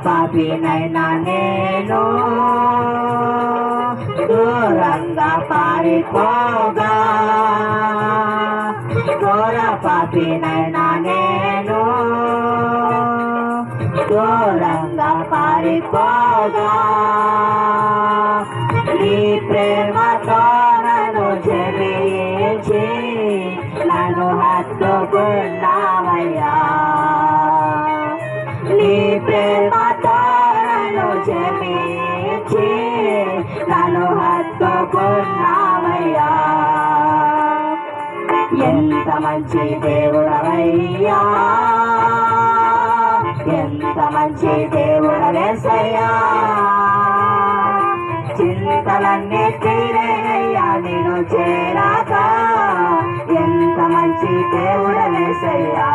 పాపినైనా నేను దూరంగా పారిపోగా, ఘోర పాపినైనా నేను దూరంగా పారిపోగా, నీ ప్రేమతో నన్ను జయించి నన్ను హత్తుకున్నావయ్యా, నీ ప్రేమతో నన్ను జయించి నన్ను హత్తుకున్నావయ్యా. ఎంత మంచి దేవుడవయ్యా, ఎంత మంచి దేవుడవేసయ్యా, చింతలన్నీ తీరేనయ్యా నేను చేరాక, ఎంత మంచి దేవుడవేసయ్యా.